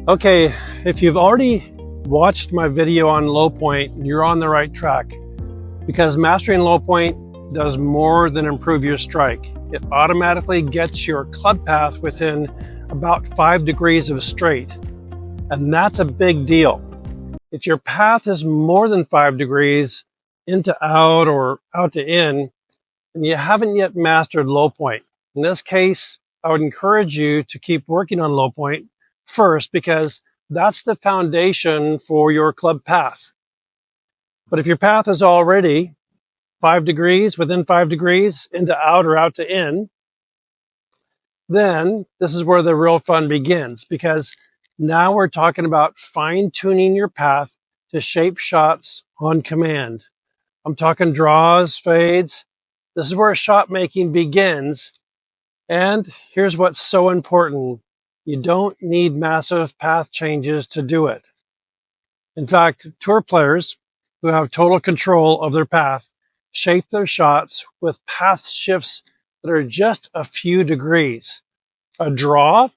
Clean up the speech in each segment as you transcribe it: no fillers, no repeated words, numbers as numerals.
Okay, if you've already watched my video on low point, you're on the right track, because mastering low point does more than improve your strike. It automatically gets your club path within about 5 degrees of straight, and that's a big deal. If your path is more than 5 degrees into out or out to in, and you haven't yet mastered low point. In this case, I would encourage you to keep working on low point first, because that's the foundation for your club path. But if your path is already 5 degrees, within 5 degrees, into out or out to in, then this is where the real fun begins, because now we're talking about fine-tuning your path to shape shots on command. I'm talking draws, fades. This is where shot making begins. And here's what's so important. You don't need massive path changes to do it. In fact, tour players who have total control of their path shape their shots with path shifts that are just a few degrees. A draw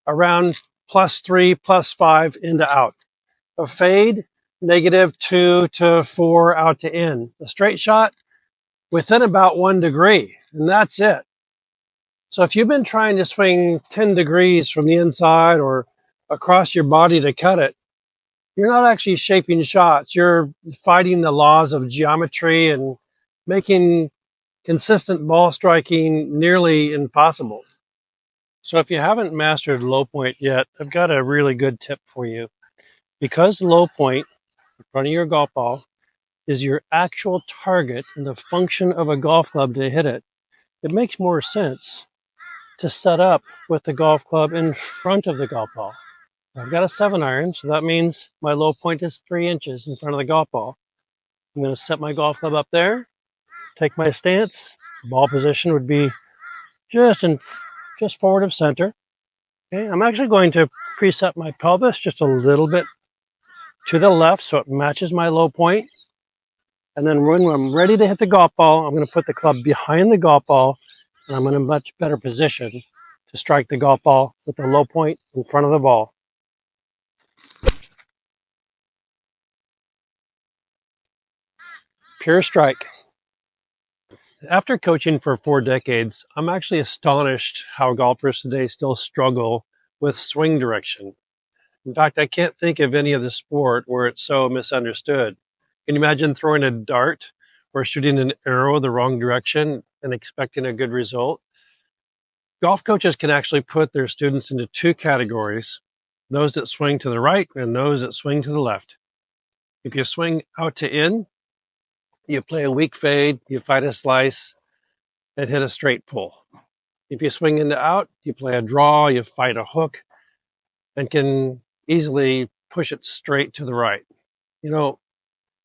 around +3, +5 into out. A fade, -2 to 4 out to in. A straight shot within about 1 degree, and that's it. So if you've been trying to swing 10 degrees from the inside or across your body to cut it, you're not actually shaping shots. You're fighting the laws of geometry and making consistent ball striking nearly impossible. So if you haven't mastered low point yet, I've got a really good tip for you. Because low point in front of your golf ball is your actual target and the function of a golf club to hit it, it makes more sense to set up with the golf club in front of the golf ball. I've got a 7-iron, so that means my low point is 3 inches in front of the golf ball. I'm going to set my golf club up there, take my stance. Ball position would be just forward of center. Okay, I'm actually going to preset my pelvis just a little bit to the left so it matches my low point. And then when I'm ready to hit the golf ball, I'm going to put the club behind the golf ball, and I'm in a much better position to strike the golf ball with the low point in front of the ball. Pure strike. After coaching for 4 decades, I'm actually astonished how golfers today still struggle with swing direction. In fact, I can't think of any other sport where it's so misunderstood. Can you imagine throwing a dart or shooting an arrow the wrong direction and expecting a good result? Golf coaches can actually put their students into 2 categories, those that swing to the right and those that swing to the left. If you swing out to in, you play a weak fade, you fight a slice, and hit a straight pull. If you swing into out, you play a draw, you fight a hook, and can easily push it straight to the right. You know,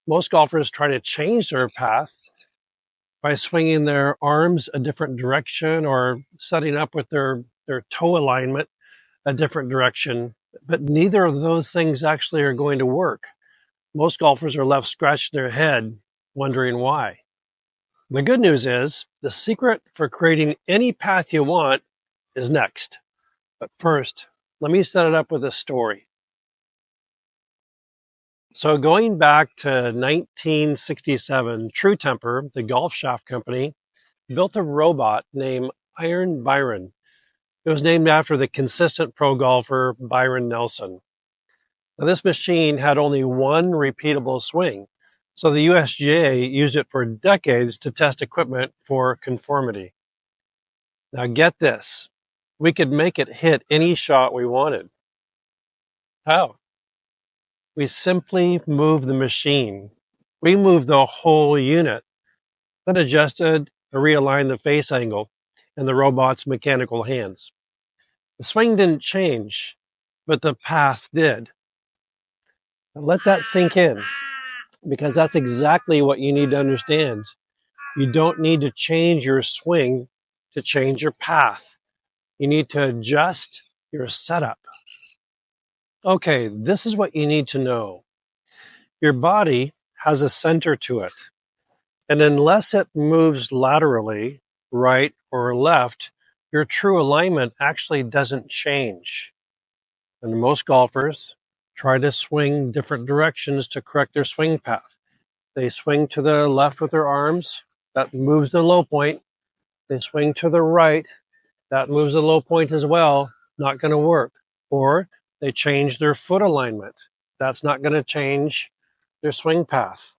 most golfers try to change their path by swinging their arms a different direction or setting up with their toe alignment a different direction, but neither of those things actually are going to work. Most golfers are left scratching their head wondering why. The good news is the secret for creating any path you want is next. But first, let me set it up with a story. So going back to 1967, True Temper, the golf shaft company, built a robot named Byron. It was named after the consistent pro golfer Byron Nelson. Now, this machine had only one repeatable swing, so the USGA used it for decades to test equipment for conformity. Now get this, we could make it hit any shot we wanted. How? We simply moved the machine. We moved the whole unit, then adjusted or realigned the face angle and the robot's mechanical hands. The swing didn't change, but the path did. Now let that sink in, because that's exactly what you need to understand. You don't need to change your swing to change your path. You need to adjust your setup. Okay, this is what you need to know. Your body has a center to it, and unless it moves laterally, right or left, your true alignment actually doesn't change. And most golfers try to swing different directions to correct their swing path. They swing to the left with their arms. That moves the low point. They swing to the right. That moves the low point as well. Not going to work. Or they change their foot alignment. That's not going to change their swing path.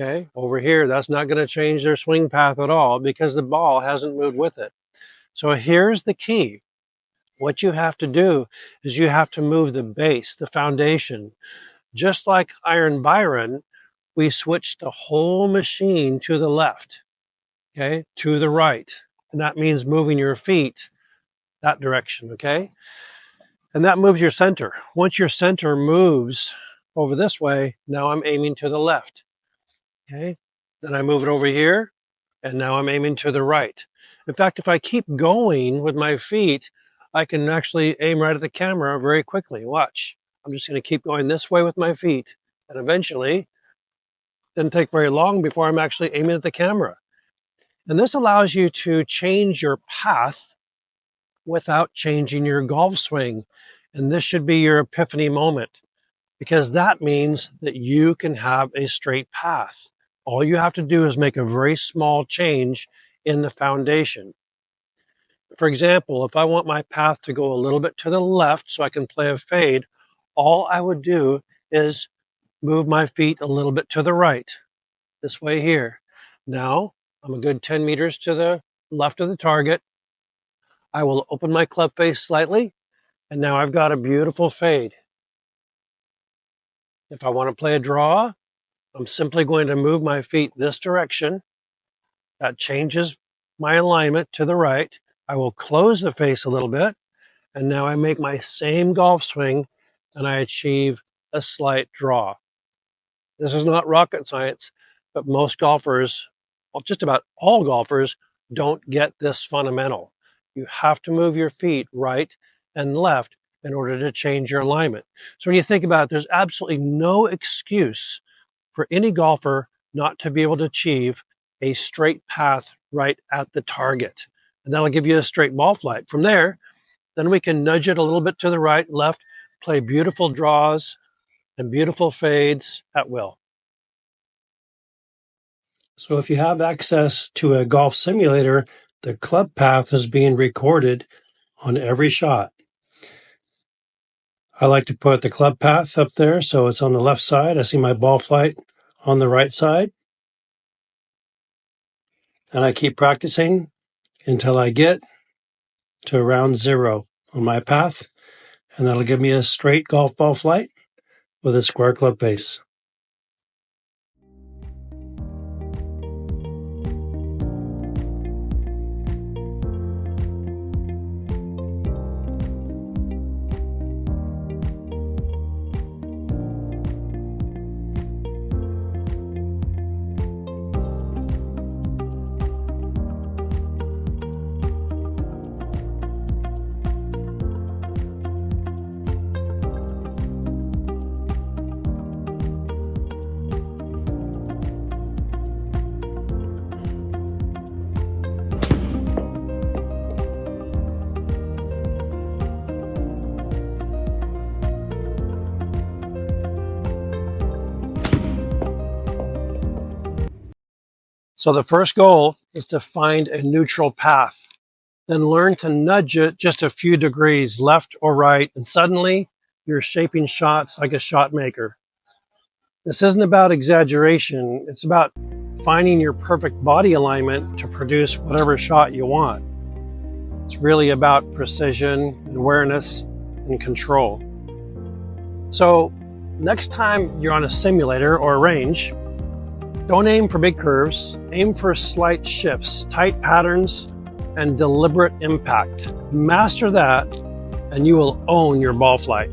Okay, over here, that's not going to change their swing path at all because the ball hasn't moved with it. So here's the key. What you have to do is you have to move the base, the foundation. Just like Iron Byron, we switched the whole machine to the left, okay, to the right. And that means moving your feet that direction, okay? And that moves your center. Once your center moves over this way, now I'm aiming to the left, okay? Then I move it over here, and now I'm aiming to the right. In fact, if I keep going with my feet, I can actually aim right at the camera very quickly. Watch. I'm just going to keep going this way with my feet. And eventually, doesn't take very long before I'm actually aiming at the camera. And this allows you to change your path without changing your golf swing. And this should be your epiphany moment, because that means that you can have a straight path. All you have to do is make a very small change in the foundation. For example, if I want my path to go a little bit to the left so I can play a fade, all I would do is move my feet a little bit to the right, this way here. Now, I'm a good 10 meters to the left of the target. I will open my club face slightly, and now I've got a beautiful fade. If I want to play a draw, I'm simply going to move my feet this direction. That changes my alignment to the right. I will close the face a little bit, and now I make my same golf swing, and I achieve a slight draw. This is not rocket science, but most golfers, well, just about all golfers, don't get this fundamental. You have to move your feet right and left in order to change your alignment. So when you think about it, there's absolutely no excuse for any golfer not to be able to achieve a straight path right at the target. And that'll give you a straight ball flight. From there, then we can nudge it a little bit to the right, left, play beautiful draws and beautiful fades at will. So if you have access to a golf simulator, the club path is being recorded on every shot. I like to put the club path up there so it's on the left side. I see my ball flight on the right side. And I keep practicing until I get to around 0 on my path. And that'll give me a straight golf ball flight with a square club face. So the first goal is to find a neutral path, then learn to nudge it just a few degrees left or right, and suddenly you're shaping shots like a shot maker. This isn't about exaggeration. It's about finding your perfect body alignment to produce whatever shot you want. It's really about precision, awareness, and control. So next time you're on a simulator or a range, don't aim for big curves, aim for slight shifts, tight patterns, and deliberate impact. Master that, and you will own your ball flight.